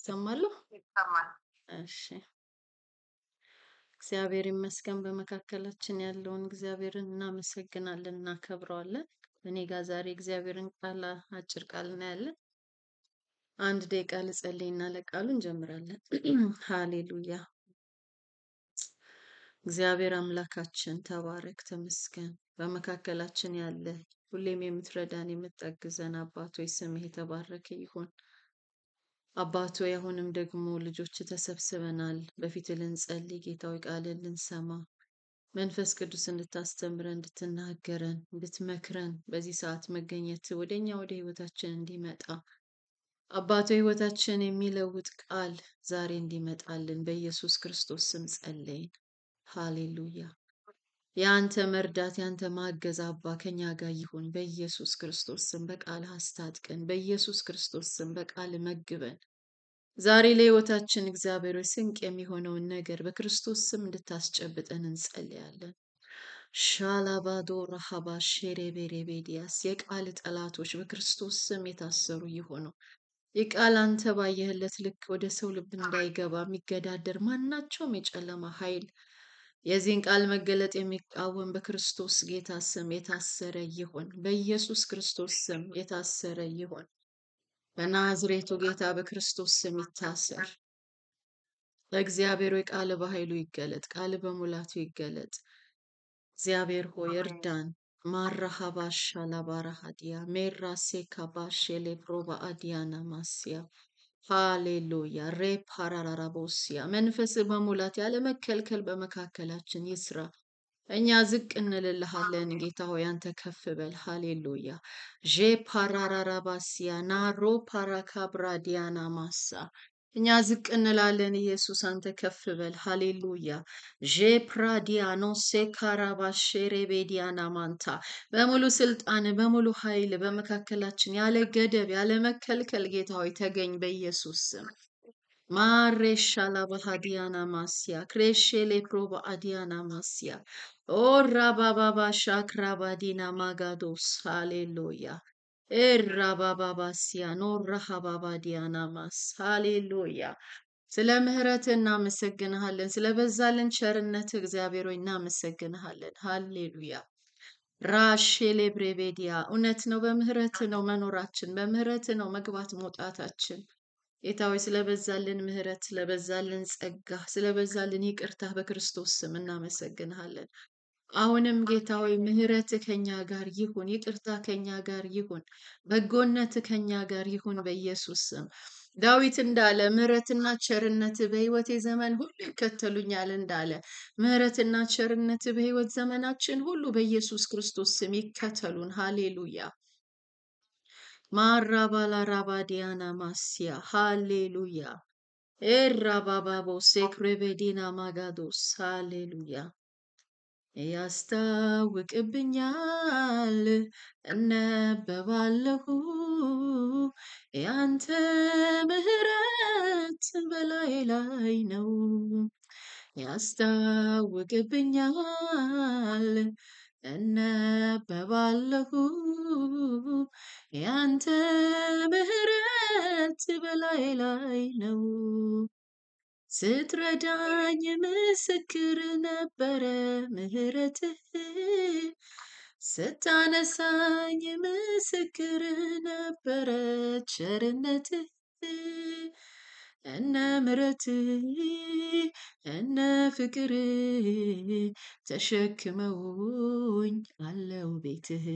ይሰማለሁ? እሺ። እግዚአብሔር ይመስገን በመካከላችን ያለውን እግዚአብሔርን እናመሰግናለን፣ እናከብረዋለን። እኔ ጋር ዛሬ እግዚአብሔርን ቃል አጭር ቃል እናያለን። አንድ ደቂቃ ልጸልይና ለቃሉ እንጀምራለን። ሃሌሉያ። እግዚአብሔር አምላካችን ተባረክ፣ ተመስገን። በመካከላችን ያለ ሁሌም የምትረዳን የምትጠግዘን አባት ሆይ ስምህ የተባረከ ይሁን። አባት ሆይ አሁንም ደግሞ ልጆች ተሰብስበናል በፊት ልንጸልይ ጌታዊ ቃልን ልንሰማ መንፈስ ቅዱስ እንድታስተምረን እንድትናገረን እንድትመክረን በዚህ ሰዓት መገኘት ወደኛ ወደ ህይወታችን እንዲመጣ አባት ሆይ ህይወታችን የሚለውጥ ቃል ዛሬ እንዲመጣልን በኢየሱስ ክርስቶስ ስም ጸለይን። ሃሌሉያ። ያንተ መርዳት ያንተ ማገዝ አባ ከኛ ጋር ይሁን በኢየሱስ ክርስቶስ ስም። በቃል አስታጥቀን በኢየሱስ ክርስቶስ ስም በቃል መግበን ዛሬ ለህይወታችን እግዚአብሔር ሆይ ስንቅ የሚሆነውን ነገር በክርስቶስ ስም እንድታስጨብጠን እንጸልያለን። ሻላባዶ ረሃባ ሼሬቤሬቤዲያስ የቃል ጠላቶች በክርስቶስ ስም የታሰሩ ይሆኑ። የቃል አንተ ባየህለት ልክ ወደ ሰው ልብ እንዳይገባ የሚገዳደር ማናቸውም የጨለማ ኃይል የዚህን ቃል መገለጥ የሚቃወም በክርስቶስ ጌታ ስም የታሰረ ይሁን። በኢየሱስ ክርስቶስ ስም የታሰረ ይሁን። በናዝሬቱ ጌታ በክርስቶስ ስም ይታሰር። እግዚአብሔር ሆይ ቃል በኃይሉ ይገለጥ፣ ቃል በሙላቱ ይገለጥ። እግዚአብሔር ሆይ እርዳን። ማራሃባሻ ላባራሃዲያ ሜራሴ ካባሽ ሌፕሮባ አዲያና ማስያ ሃሌሉያ ሬፓራራቦሲያ መንፈስ በሙላት ያለ መከልከል በመካከላችን ይስራ። እኛ ዝቅ እንልልሃለን ጌታ ሆይ አንተ ከፍ በል። ሃሌሉያ ዤ ፓራራራባሲያ ናሮ ፓራካብራዲያና ማሳ እኛ ዝቅ እንላለን ኢየሱስ አንተ ከፍ በል። ሃሌሉያ ዤ ፕራዲያኖ ሴካራባሼሬ ቤዲያና ማንታ በሙሉ ስልጣን በሙሉ ኃይል በመካከላችን ያለ ገደብ ያለ መከልከል ጌታ ሆይ ተገኝ በኢየሱስ ስም። ማሬሻላ ባህዲያና ማስያ ክሬሼሌ ፕሮባ አዲያና ማስያ ኦራ ባባባ ሻክራ ባዲና ማጋዶስ ሃሌሉያ ኤራባባባሲያ ኖራ ሀባባዲያና ማስ ሃሌሉያ። ስለ ምህረት እናመሰግንሃለን። ስለ በዛልን ቸርነት እግዚአብሔር ሆይ እናመሰግንሃለን። ሃሌሉያ ራሼሌ ብሬቤዲያ እውነት ነው። በምህረት ነው መኖራችን፣ በምህረት ነው መግባት መውጣታችን። ጌታዊ ስለበዛልን ምህረት፣ ስለበዛልን ጸጋ፣ ስለበዛልን ይቅርታ በክርስቶስ ስም እናመሰግንሃለን። አሁንም ጌታዊ ምህረት ከኛ ጋር ይሁን፣ ይቅርታ ከኛ ጋር ይሁን፣ በጎነት ከኛ ጋር ይሁን በኢየሱስ ስም። ዳዊት እንዳለ ምህረትና ቸርነት በህይወቴ ዘመን ሁሉ ይከተሉኛል እንዳለ ምህረትና ቸርነት በህይወት ዘመናችን ሁሉ በኢየሱስ ክርስቶስ ስም ይከተሉን። ሃሌሉያ ማራባላራባዲያና ማስያ ሃሌሉያ ኤራባባቦ ሴክሬቤዲና ማጋዶስ ሃሌሉያ ያስታውቅብኛል እነበባለሁ ያንተ ምህረት በላይ ላይ ነው። ያስታውቅብኛል እነበባለሁ ያንተ ምህረት በላይ ላይ ነው። ስትረዳኝ ምስክር ነበረ ምህረትህ፣ ስታነሳኝ ምስክር ነበረ ቸርነትህ። እነ ምህረትህ እነ ፍቅር ተሸክመውኝ አለው ቤትህ።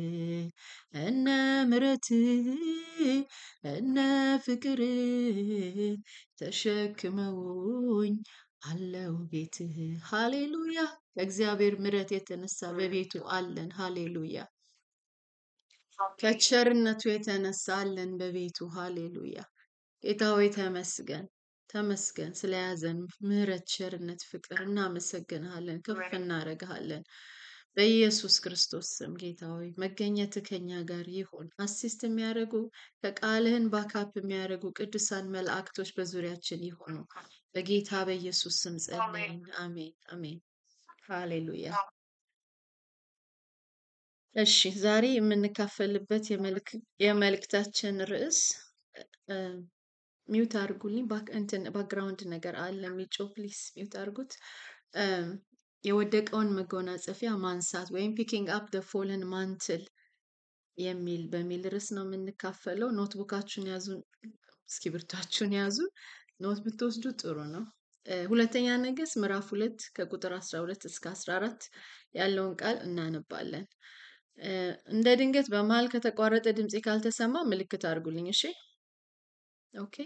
እነ ምህረትህ እነ ፍቅር ተሸክመውኝ አለው ቤትህ። ሃሌሉያ ከእግዚአብሔር ምህረት የተነሳ በቤቱ አለን። ሃሌሉያ ከቸርነቱ የተነሳ አለን በቤቱ። ሃሌሉያ ጌታ ሆይ ተመስገን፣ ተመስገን ስለያዘን ምህረት፣ ቸርነት፣ ፍቅር እናመሰግንሃለን፣ ከፍ እናደርግሃለን። በኢየሱስ ክርስቶስ ስም ጌታ ሆይ መገኘት ከኛ ጋር ይሁን። አሲስት የሚያደርጉ ከቃልህን ባካፕ የሚያደርጉ ቅዱሳን መላእክቶች በዙሪያችን ይሁኑ። በጌታ በኢየሱስ ስም ጸልየን። አሜን አሜን። ሃሌሉያ። እሺ ዛሬ የምንካፈልበት የመልእክታችን ርዕስ ሚውት አድርጉልኝ። ባክግራውንድ ነገር አለ የሚጮህ፣ ፕሊስ ሚውት አድርጉት። የወደቀውን መጎናጸፊያ ማንሳት ወይም ፒኪንግ አፕ ደ ፎለን ማንትል በሚል ርዕስ ነው የምንካፈለው። ኖትቡካችሁን ያዙ፣ እስክሪብቶአችሁን ያዙ። ኖት ብትወስዱ ጥሩ ነው። ሁለተኛ ነገሥት ምዕራፍ 2 ከቁጥር 12 እስከ 14 ያለውን ቃል እናነባለን። እንደ ድንገት በመሃል ከተቋረጠ ድምፄ ካልተሰማ ምልክት አድርጉልኝ። እሺ ኦኬ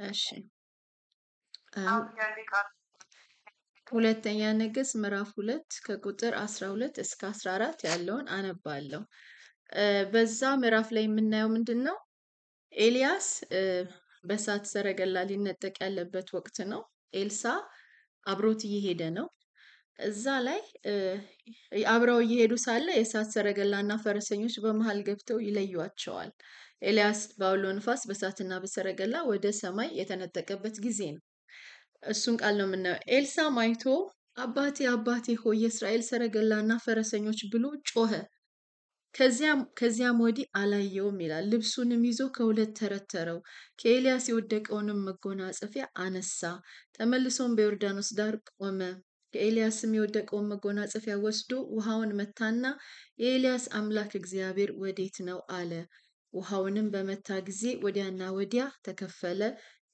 እሺ። ሁለተኛ ነገሥት ምዕራፍ 2 ከቁጥር 12 እስከ 14 ያለውን አነባለሁ። በዛ ምዕራፍ ላይ የምናየው ምንድን ነው? ኤልያስ በእሳት ሰረገላ ሊነጠቅ ያለበት ወቅት ነው። ኤልሳ አብሮት እየሄደ ነው። እዛ ላይ አብረው እየሄዱ ሳለ የእሳት ሰረገላና ፈረሰኞች በመሃል ገብተው ይለዩዋቸዋል። ኤልያስ በአውሎ ንፋስ በእሳትና በሰረገላ ወደ ሰማይ የተነጠቀበት ጊዜ ነው። እሱን ቃል ነው የምናየው። ኤልሳም አይቶ አባቴ አባቴ ሆይ የእስራኤል ሰረገላና ፈረሰኞች ብሎ ጮኸ። ከዚያም ወዲህ አላየውም ይላል። ልብሱንም ይዞ ከሁለት ተረተረው፣ ከኤልያስ የወደቀውንም መጎናጸፊያ አነሳ፣ ተመልሶም በዮርዳኖስ ዳር ቆመ። ከኤልያስም የወደቀውን መጎናጸፊያ ወስዶ ውሃውን መታና የኤልያስ አምላክ እግዚአብሔር ወዴት ነው አለ። ውሃውንም በመታ ጊዜ ወዲያና ወዲያ ተከፈለ፣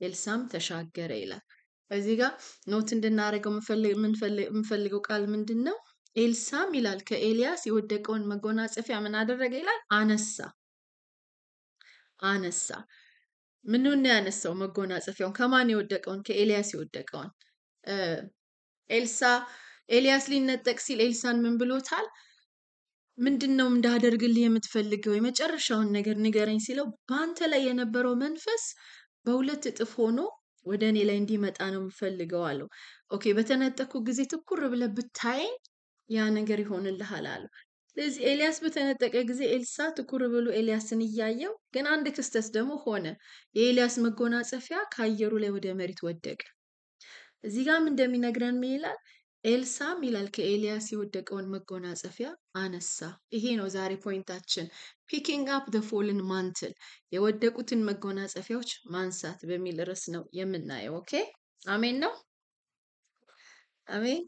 ኤልሳም ተሻገረ ይላል። እዚህ ጋር ኖት እንድናደርገው የምንፈልገው ቃል ምንድን ነው? ኤልሳም ይላል ከኤልያስ የወደቀውን መጎናጸፊያ ምን አደረገ ይላል? አነሳ። ምኑን ነው ያነሳው? መጎናጸፊያውን። ከማን የወደቀውን? ከኤልያስ የወደቀውን። ኤልያስ ሊነጠቅ ሲል ኤልሳን ምን ብሎታል? ምንድን ነው እንዳደርግልህ የምትፈልገው? የመጨረሻውን ነገር ንገረኝ ሲለው በአንተ ላይ የነበረው መንፈስ በሁለት እጥፍ ሆኖ ወደ እኔ ላይ እንዲመጣ ነው የምፈልገው አለው። ኦኬ፣ በተነጠኩ ጊዜ ትኩር ብለህ ብታየኝ ያ ነገር ይሆንልሃል አለው። ስለዚህ ኤልያስ በተነጠቀ ጊዜ ኤልሳ ትኩር ብሎ ኤልያስን እያየው፣ ግን አንድ ክስተት ደግሞ ሆነ። የኤልያስ መጎናጸፊያ ከአየሩ ላይ ወደ መሬት ወደቀ። እዚህ ጋርም እንደሚነግረን ምን ይላል? ኤልሳም ይላል ከኤልያስ የወደቀውን መጎናጸፊያ አነሳ። ይሄ ነው ዛሬ ፖይንታችን። ፒኪንግ አፕ ደ ፎልን ማንትል፣ የወደቁትን መጎናጸፊያዎች ማንሳት በሚል ርዕስ ነው የምናየው። ኦኬ፣ አሜን ነው። አሜን።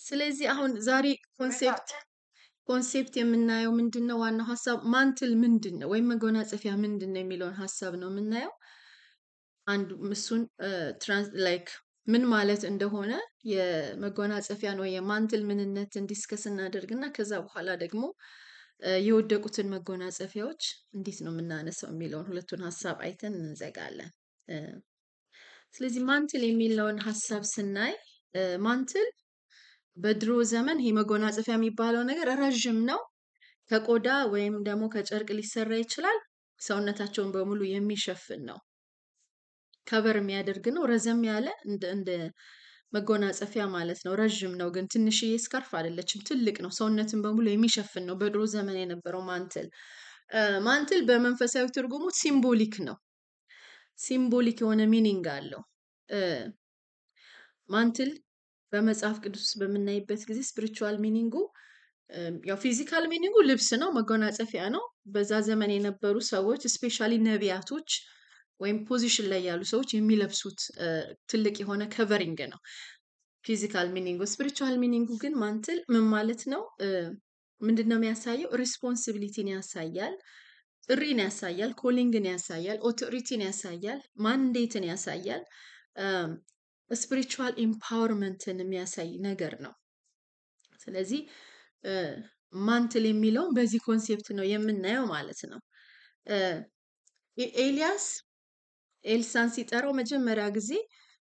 ስለዚህ አሁን ዛሬ ኮንሴፕት የምናየው ምንድን ነው? ዋናው ሀሳብ ማንትል ምንድን ነው ወይም መጎናጸፊያ ምንድን ነው የሚለውን ሀሳብ ነው የምናየው። አንዱ እሱን ምን ማለት እንደሆነ የመጎናጸፊያን ወይ የማንትል ምንነትን ዲስከስ እናደርግና ከዛ በኋላ ደግሞ የወደቁትን መጎናጸፊያዎች እንዴት ነው የምናነሳው የሚለውን ሁለቱን ሀሳብ አይተን እንዘጋለን። ስለዚህ ማንትል የሚለውን ሀሳብ ስናይ ማንትል በድሮ ዘመን ይሄ መጎናጸፊያ የሚባለው ነገር ረዥም ነው። ከቆዳ ወይም ደግሞ ከጨርቅ ሊሰራ ይችላል። ሰውነታቸውን በሙሉ የሚሸፍን ነው። ከበር የሚያደርግ ነው። ረዘም ያለ እንደ መጎናጸፊያ ማለት ነው። ረዥም ነው፣ ግን ትንሽዬ ስካርፍ አይደለችም፣ ትልቅ ነው። ሰውነትን በሙሉ የሚሸፍን ነው። በድሮ ዘመን የነበረው ማንትል በመንፈሳዊ ትርጉሙ ሲምቦሊክ ነው። ሲምቦሊክ የሆነ ሚኒንግ አለው። ማንትል በመጽሐፍ ቅዱስ በምናይበት ጊዜ ስፒሪቹዋል ሚኒንጉ ያው ፊዚካል ሚኒንጉ ልብስ ነው፣ መጎናጸፊያ ነው። በዛ ዘመን የነበሩ ሰዎች ስፔሻሊ ነቢያቶች ወይም ፖዚሽን ላይ ያሉ ሰዎች የሚለብሱት ትልቅ የሆነ ከቨሪንግ ነው ፊዚካል ሚኒንጉ። ስፒሪቹዋል ሚኒንጉ ግን ማንትል ምን ማለት ነው? ምንድን ነው የሚያሳየው? ሪስፖንሲቢሊቲን ያሳያል፣ ጥሪን ያሳያል፣ ኮሊንግን ያሳያል፣ ኦቶሪቲን ያሳያል፣ ማንዴትን ያሳያል፣ ስፒሪቹዋል ኢምፓወርመንትን የሚያሳይ ነገር ነው። ስለዚህ ማንትል የሚለውን በዚህ ኮንሴፕት ነው የምናየው ማለት ነው። ኤልያስ ኤልሳን ሲጠራው መጀመሪያ ጊዜ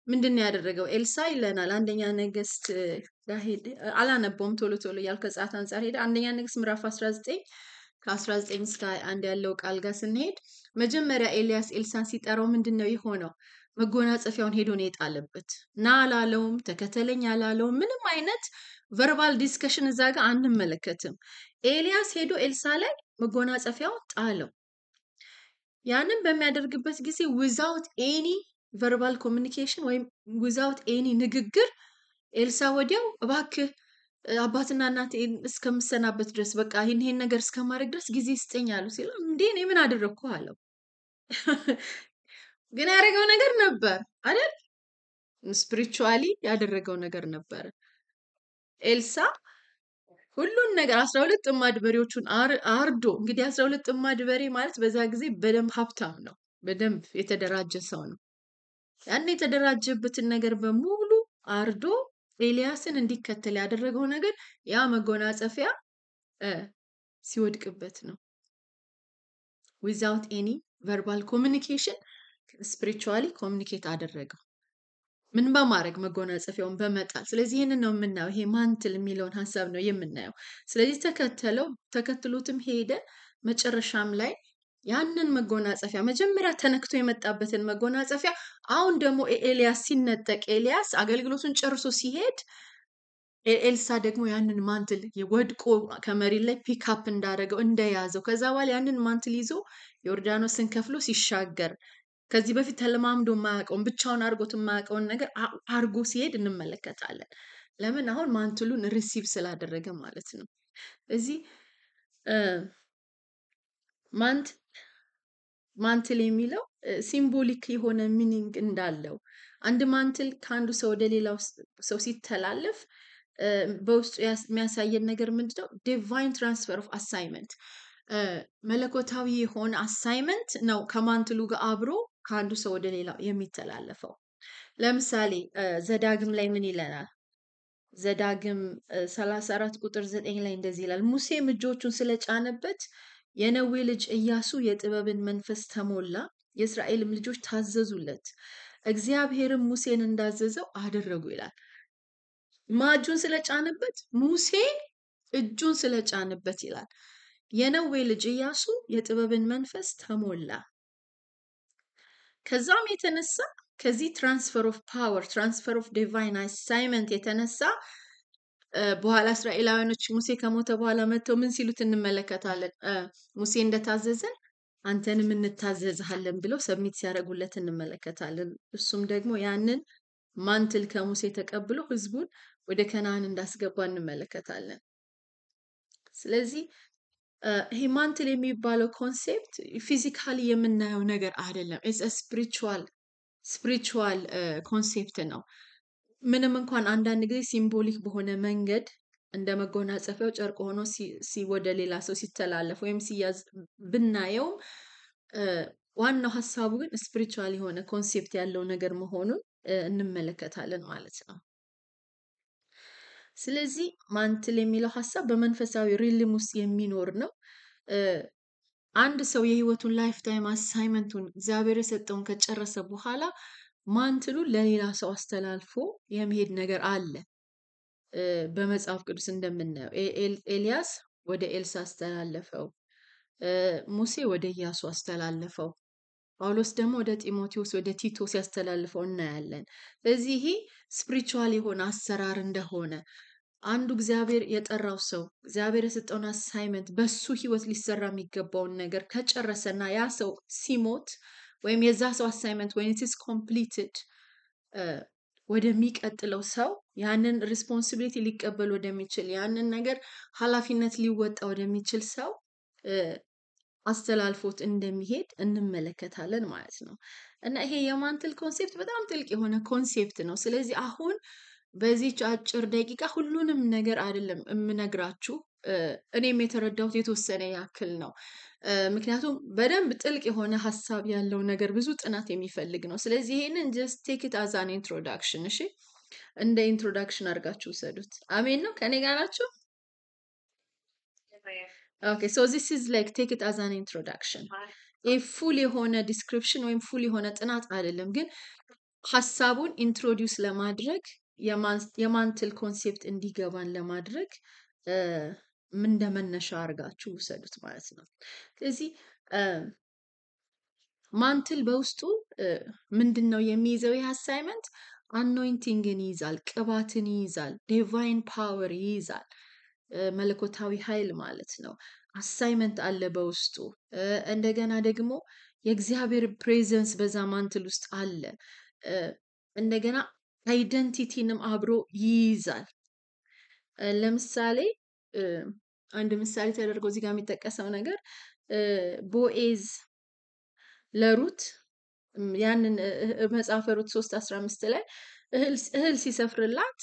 ምንድን ነው ያደረገው? ኤልሳ ይለናል አንደኛ ነገሥት አላነበውም ቶሎ ቶሎ እያልኩ ከሰዓት አንጻር ሄደ። አንደኛ ነገሥት ምዕራፍ 19 ከ19 እስከ 21 ያለው ቃል ጋር ስንሄድ መጀመሪያ ኤልያስ ኤልሳን ሲጠራው ምንድን ነው የሆነው? መጎናጸፊያውን ሄዶ ነው የጣለበት። ና አላለውም፣ ተከተለኝ አላለውም። ምንም አይነት ቨርባል ዲስከሽን እዛ ጋር አንመለከትም። ኤልያስ ሄዶ ኤልሳ ላይ መጎናጸፊያውን ጣለው። ያንን በሚያደርግበት ጊዜ ዊዛውት ኤኒ ቨርባል ኮሚኒኬሽን ወይም ዊዛውት ኤኒ ንግግር ኤልሳ ወዲያው እባክህ አባትና እናቴ እስከምሰናበት ድረስ በቃ ይሄን ነገር እስከማድረግ ድረስ ጊዜ ስጠኝ አሉ ሲለው እንዴ እኔ ምን አደረግኩ አለው። ግን ያደረገው ነገር ነበር አይደል? ስፒሪቹዋሊ ያደረገው ነገር ነበር። ኤልሳ ሁሉን ነገር 12 ጥማድ በሬዎቹን አርዶ እንግዲህ 12 ጥማድ በሬ ማለት በዛ ጊዜ በደንብ ሀብታም ነው፣ በደንብ የተደራጀ ሰው ነው። ያን የተደራጀበትን ነገር በሙሉ አርዶ ኤልያስን እንዲከተል ያደረገው ነገር ያ መጎናጸፊያ ሲወድቅበት ነው። ዊዛውት ኤኒ ቨርባል ኮሚኒኬሽን ስፒሪቹዋሊ ኮሚኒኬት አደረገው። ምን በማድረግ መጎናጸፊያውን በመጣል። ስለዚህ ይህንን ነው የምናየው። ይሄ ማንትል የሚለውን ሀሳብ ነው የምናየው። ስለዚህ ተከትሎትም ሄደ። መጨረሻም ላይ ያንን መጎናጸፊያ መጀመሪያ ተነክቶ የመጣበትን መጎናጸፊያ አሁን ደግሞ ኤልያስ ሲነጠቅ ኤልያስ አገልግሎቱን ጨርሶ ሲሄድ ኤልሳ ደግሞ ያንን ማንትል ወድቆ ከመሬት ላይ ፒክአፕ እንዳደረገው እንደያዘው ከዛ በኋላ ያንን ማንትል ይዞ ዮርዳኖስን ከፍሎ ሲሻገር ከዚህ በፊት ተለማምዶ የማያውቀውን ብቻውን አድርጎት የማያውቀውን ነገር አርጎ ሲሄድ እንመለከታለን። ለምን? አሁን ማንትሉን ሪሲቭ ስላደረገ ማለት ነው። እዚህ ማንትል የሚለው ሲምቦሊክ የሆነ ሚኒንግ እንዳለው አንድ ማንትል ከአንዱ ሰው ወደ ሌላው ሰው ሲተላለፍ በውስጡ የሚያሳየን ነገር ምንድነው? ዲቫይን ትራንስፈር ኦፍ አሳይመንት፣ መለኮታዊ የሆነ አሳይመንት ነው ከማንትሉ ጋር አብሮ ከአንዱ ሰው ወደ ሌላው የሚተላለፈው። ለምሳሌ ዘዳግም ላይ ምን ይለናል? ዘዳግም 34 ቁጥር 9 ላይ እንደዚህ ይላል፣ ሙሴም እጆቹን ስለጫነበት የነዌ ልጅ ኢያሱ የጥበብን መንፈስ ተሞላ፣ የእስራኤልም ልጆች ታዘዙለት፣ እግዚአብሔርም ሙሴን እንዳዘዘው አደረጉ ይላል። እጁን ስለጫነበት፣ ሙሴ እጁን ስለጫነበት ይላል። የነዌ ልጅ ኢያሱ የጥበብን መንፈስ ተሞላ። ከዛም የተነሳ ከዚህ ትራንስፈር ኦፍ ፓወር ትራንስፈር ኦፍ ዲቫይን አሳይመንት የተነሳ በኋላ እስራኤላውያኖች ሙሴ ከሞተ በኋላ መጥተው ምን ሲሉት እንመለከታለን? ሙሴ እንደታዘዘን አንተንም እንታዘዝሃለን ብለው ሰብሚት ሲያደርጉለት እንመለከታለን። እሱም ደግሞ ያንን ማንትል ከሙሴ ተቀብሎ ህዝቡን ወደ ከነዓን እንዳስገባ እንመለከታለን። ስለዚህ ይሄ ማንትል የሚባለው ኮንሴፕት ፊዚካሊ የምናየው ነገር አይደለም። ኢትስ ስፒሪቹዋል ኮንሴፕት ነው። ምንም እንኳን አንዳንድ ጊዜ ሲምቦሊክ በሆነ መንገድ እንደ መጎናጸፊያው ጨርቅ ሆኖ ወደ ሌላ ሰው ሲተላለፍ ወይም ሲያዝ ብናየውም ዋናው ሀሳቡ ግን ስፒሪቹዋል የሆነ ኮንሴፕት ያለው ነገር መሆኑን እንመለከታለን ማለት ነው። ስለዚህ ማንትል የሚለው ሀሳብ በመንፈሳዊ ሪልም ውስጥ የሚኖር ነው። አንድ ሰው የህይወቱን ላይፍ ታይም አሳይመንቱን እግዚአብሔር የሰጠውን ከጨረሰ በኋላ ማንትሉ ለሌላ ሰው አስተላልፎ የመሄድ ነገር አለ። በመጽሐፍ ቅዱስ እንደምናየው ኤልያስ ወደ ኤልሳ አስተላለፈው፣ ሙሴ ወደ ኢያሱ አስተላለፈው፣ ጳውሎስ ደግሞ ወደ ጢሞቴዎስ ወደ ቲቶ ሲያስተላልፈው እናያለን። ስለዚህ ይሄ ስፒሪቹዋል የሆነ አሰራር እንደሆነ አንዱ እግዚአብሔር የጠራው ሰው እግዚአብሔር የሰጠውን አሳይመንት በሱ ህይወት ሊሰራ የሚገባውን ነገር ከጨረሰና ያ ሰው ሲሞት ወይም የዛ ሰው አሳይመንት ወይም ኢትስ ኮምፕሊትድ ወደሚቀጥለው ሰው ያንን ሪስፖንሲቢሊቲ ሊቀበል ወደሚችል ያንን ነገር ኃላፊነት ሊወጣ ወደሚችል ሰው አስተላልፎት እንደሚሄድ እንመለከታለን ማለት ነው። እና ይሄ የማንትል ኮንሴፕት በጣም ጥልቅ የሆነ ኮንሴፕት ነው። ስለዚህ አሁን በዚህች አጭር ደቂቃ ሁሉንም ነገር አይደለም የምነግራችሁ፣ እኔም የተረዳሁት የተወሰነ ያክል ነው። ምክንያቱም በደንብ ጥልቅ የሆነ ሀሳብ ያለው ነገር ብዙ ጥናት የሚፈልግ ነው። ስለዚህ ይሄንን ጀስት ቴክ ኢት አዝ አን ኢንትሮዳክሽን፣ እሺ፣ እንደ ኢንትሮዳክሽን አድርጋችሁ ውሰዱት። አሜን ነው? ከኔ ጋር ናችሁ? ኦኬ ሶ ዚስ ኢዝ ላይክ ቴክ ኢት አዝ አን ኢንትሮዳክሽን። ፉል የሆነ ዲስክሪፕሽን ወይም ፉል የሆነ ጥናት አይደለም፣ ግን ሀሳቡን ኢንትሮዲውስ ለማድረግ የማንትል ኮንሴፕት እንዲገባን ለማድረግ እንደ መነሻ አድርጋችሁ ውሰዱት ማለት ነው። ስለዚህ ማንትል በውስጡ ምንድን ነው የሚይዘው? ይህ አሳይመንት አኖይንቲንግን ይይዛል፣ ቅባትን ይይዛል፣ ዲቫይን ፓወር ይይዛል፣ መለኮታዊ ኃይል ማለት ነው። አሳይመንት አለ በውስጡ። እንደገና ደግሞ የእግዚአብሔር ፕሬዘንስ በዛ ማንትል ውስጥ አለ። እንደገና አይደንቲቲንም አብሮ ይይዛል። ለምሳሌ አንድ ምሳሌ ተደርጎ እዚህ ጋር የሚጠቀሰው ነገር ቦኤዝ ለሩት ያንን መጽሐፈ ሩት 3:15 ላይ እህል ሲሰፍርላት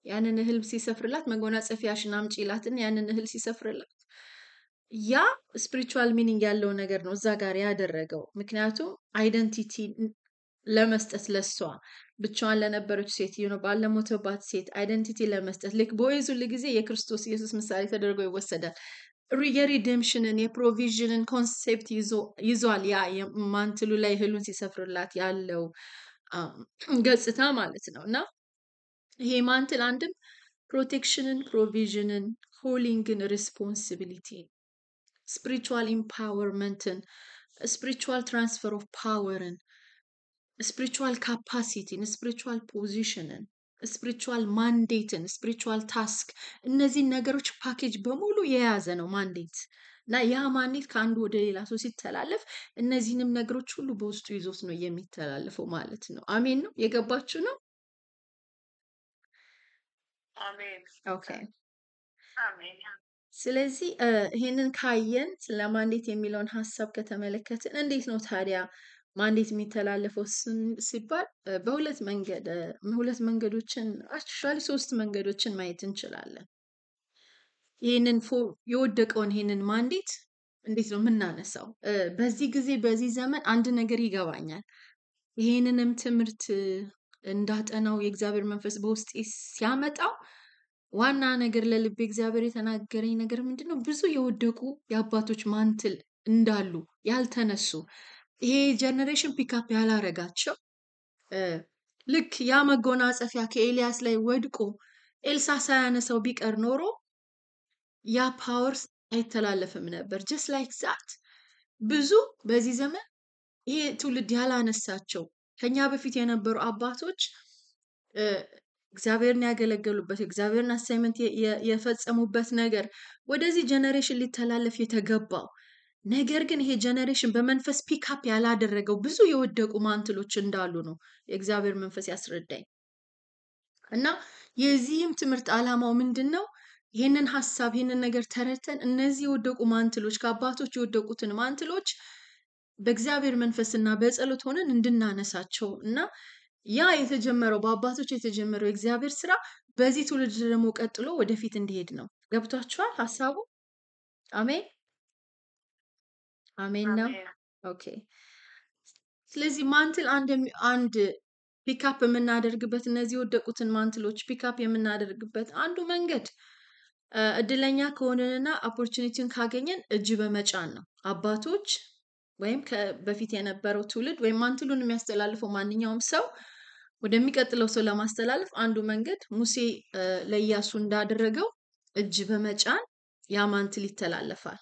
ያንን እህል ሲሰፍርላት መጎናጸፊያሽን አምጪ ይላትና ያንን እህል ሲሰፍርላት ያ ስፒሪቹዋል ሚኒንግ ያለው ነገር ነው እዛ ጋር ያደረገው። ምክንያቱም አይደንቲቲ ለመስጠት ለሷ ብቻዋን ለነበረች ሴት ባለሞተባት ሴት አይደንቲቲ ለመስጠት ልክ ቦዔዝ ሁል ጊዜ የክርስቶስ ኢየሱስ ምሳሌ ተደርጎ ይወሰዳል። የሪዴምሽንን የፕሮቪዥንን ኮንሴፕት ይዟል። ያ ማንትሉ ላይ እህሉን ሲሰፍርላት ያለው ገጽታ ማለት ነው። እና ይሄ ማንትል አንድም ፕሮቴክሽንን፣ ፕሮቪዥንን፣ ኮሊንግን፣ ሪስፖንሲቢሊቲ፣ ስፒሪቹዋል ኢምፓወርመንትን፣ ስፒሪቹዋል ትራንስፈር ኦፍ ፓወርን፣ ስፒሪቹዋል ካፓሲቲን፣ ስፒሪቹዋል ፖዚሽንን፣ ስፒሪቹዋል ማንዴትን፣ ስፒሪቹዋል ታስክ እነዚህን ነገሮች ፓኬጅ በሙሉ የያዘ ነው ማንዴት። እና ያ ማንዴት ከአንዱ ወደ ሌላ ሰው ሲተላለፍ እነዚህንም ነገሮች ሁሉ በውስጡ ይዞት ነው የሚተላለፈው ማለት ነው። አሜን ነው። የገባችሁ ነው? አሜን። ኦኬ። አሜን። ስለዚህ ይሄንን ካየን ስለ ማንዴት የሚለውን ሀሳብ ከተመለከትን እንዴት ነው ታዲያ ማንዴት የሚተላለፈው ሲባል በሁለት መንገዶችን አክቹዋሊ 3 መንገዶችን ማየት እንችላለን። ይሄንን የወደቀውን ይሄንን ማንዴት እንዴት ነው የምናነሳው? በዚህ ጊዜ በዚህ ዘመን አንድ ነገር ይገባኛል። ይሄንንም ትምህርት እንዳጠናው የእግዚአብሔር መንፈስ በውስጤ ሲያመጣው ዋና ነገር ለልቤ እግዚአብሔር የተናገረኝ ነገር ምንድነው? ብዙ የወደቁ የአባቶች ማንትል እንዳሉ ያልተነሱ ይሄ ጀነሬሽን ፒካፕ ያላረጋቸው ልክ ያ መጎናጸፊያ ከኤልያስ ላይ ወድቆ ኤልሳ ሳያነሳው ቢቀር ኖሮ ያ ፓወር አይተላለፍም ነበር። ጀስት ላይክ ዛት ብዙ በዚህ ዘመን ይሄ ትውልድ ያላነሳቸው ከኛ በፊት የነበሩ አባቶች እግዚአብሔርን ያገለገሉበት እግዚአብሔርን አሳይመንት የፈጸሙበት ነገር ወደዚህ ጀነሬሽን ሊተላለፍ የተገባው ነገር ግን ይሄ ጀነሬሽን በመንፈስ ፒካፕ ያላደረገው ብዙ የወደቁ ማንትሎች እንዳሉ ነው የእግዚአብሔር መንፈስ ያስረዳኝ። እና የዚህም ትምህርት ዓላማው ምንድነው? ይሄንን ሐሳብ ይሄንን ነገር ተረድተን እነዚህ የወደቁ ማንትሎች ከአባቶች የወደቁትን ማንትሎች በእግዚአብሔር መንፈስና በጸሎት ሆነን እንድናነሳቸው እና ያ የተጀመረው በአባቶች የተጀመረው የእግዚአብሔር ስራ በዚህ ትውልድ ደግሞ ቀጥሎ ወደፊት እንዲሄድ ነው። ገብቷችኋል ሐሳቡ? አሜን አሜን ነው። ኦኬ። ስለዚህ ማንትል አንድ ፒካፕ የምናደርግበት እነዚህ የወደቁትን ማንትሎች ፒካፕ የምናደርግበት አንዱ መንገድ እድለኛ ከሆነንና ኦፖርቹኒቲውን ካገኘን እጅ በመጫን ነው። አባቶች ወይም በፊት የነበረው ትውልድ ወይም ማንትሉን የሚያስተላልፈው ማንኛውም ሰው ወደሚቀጥለው ሰው ለማስተላለፍ አንዱ መንገድ ሙሴ ለኢያሱ እንዳደረገው እጅ በመጫን ያ ማንትል ይተላለፋል።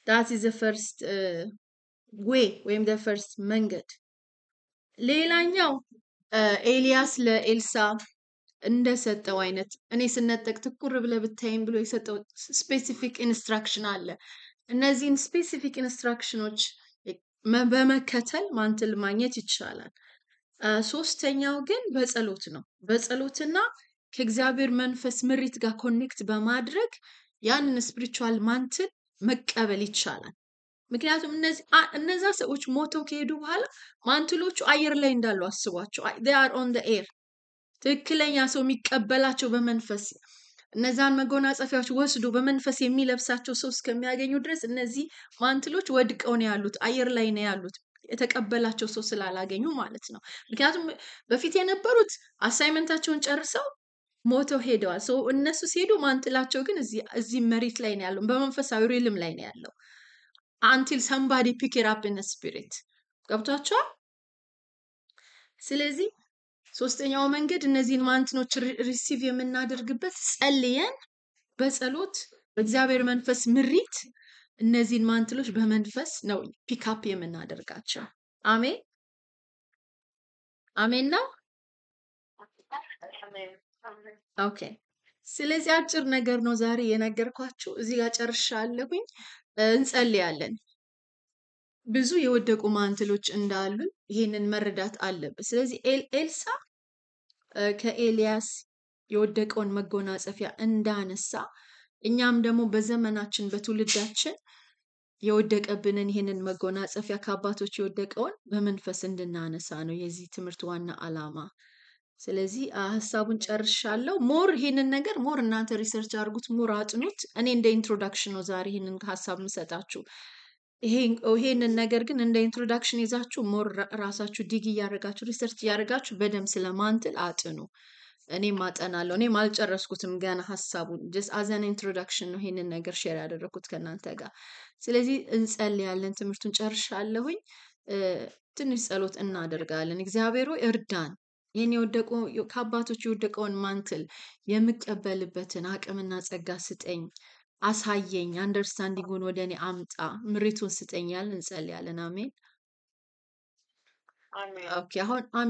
that is the first way ወይም the first መንገድ። ሌላኛው ኤልያስ ለኤልሳ እንደሰጠው አይነት እኔ ስነጠቅ ትኩር ብለህ ብታይም ብሎ የሰጠው ስፔሲፊክ ኢንስትራክሽን አለ። እነዚህን ስፔሲፊክ ኢንስትራክሽኖች በመከተል ማንትል ማግኘት ይቻላል። ሶስተኛው ግን በጸሎት ነው። በጸሎትና ከእግዚአብሔር መንፈስ ምሪት ጋር ኮኔክት በማድረግ ያንን ስፒሪቹዋል ማንትል መቀበል ይቻላል። ምክንያቱም እነዛ ሰዎች ሞተው ከሄዱ በኋላ ማንትሎቹ አየር ላይ እንዳሉ አስቧቸው። they are on the air። ትክክለኛ ሰው የሚቀበላቸው በመንፈስ እነዛን መጎናጸፊያዎች ወስዶ በመንፈስ የሚለብሳቸው ሰው እስከሚያገኙ ድረስ እነዚህ ማንትሎች ወድቀው ነው ያሉት፣ አየር ላይ ነው ያሉት፣ የተቀበላቸው ሰው ስላላገኙ ማለት ነው። ምክንያቱም በፊት የነበሩት አሳይመንታቸውን ጨርሰው ሞተው ሄደዋል። ሰው እነሱ ሲሄዱ ማንትላቸው ግን እዚህ መሬት ላይ ነው ያለው፣ በመንፈሳዊ ሪልም ላይ ነው ያለው until somebody pick it up in a spirit። ገብቷቸዋል? ስለዚህ ሶስተኛው መንገድ እነዚህን ማንትኖች ሪሲቭ የምናደርግበት ጸልየን በጸሎት በእግዚአብሔር መንፈስ ምሪት እነዚህን ማንትሎች በመንፈስ ነው ፒካፕ የምናደርጋቸው። አሜን አሜን ነው። ኦኬ። ስለዚህ አጭር ነገር ነው ዛሬ የነገርኳችሁ። እዚህ ጋር ጨርሻለሁኝ። እንጸልያለን። ብዙ የወደቁ ማንትሎች እንዳሉ ይሄንን መረዳት አለበት። ስለዚህ ኤልሳ ከኤልያስ የወደቀውን መጎናጸፊያ እንዳነሳ እኛም ደግሞ በዘመናችን በትውልዳችን የወደቀብንን ይህንን መጎናጸፊያ ከአባቶች የወደቀውን በመንፈስ እንድናነሳ ነው የዚህ ትምህርት ዋና ዓላማ። ስለዚህ ሀሳቡን ጨርሻለሁ። ሞር ይሄንን ነገር ሞር እናንተ ሪሰርች አድርጉት፣ ሞር አጥኑት። እኔ እንደ ኢንትሮዳክሽን ነው ዛሬ ይሄንን ሀሳብ የምሰጣችሁ። ይሄንን ነገር ግን እንደ ኢንትሮዳክሽን ይዛችሁ ሞር ራሳችሁ ዲግ እያደረጋችሁ ሪሰርች እያደረጋችሁ በደንብ ስለማንትል አጥኑ። እኔም አጠናለሁ። እኔም አልጨረስኩትም ገና ሀሳቡን ጀስት አዘን ኢንትሮዳክሽን ነው ይሄንን ነገር ሼር ያደረኩት ከእናንተ ጋር። ስለዚህ እንጸልያለን። ትምህርቱን ጨርሻለሁኝ። ትንሽ ጸሎት እናደርጋለን። እግዚአብሔር ሆይ እርዳን፣ ይህን ከአባቶች የወደቀውን ማንትል የምቀበልበትን አቅምና ጸጋ ስጠኝ፣ አሳየኝ፣ አንደርስታንዲንጉን ወደ እኔ አምጣ፣ ምሪቱን ስጠኝ ያልን እንጸልያለን። አሜን። አሜን። ኦኬ አሁን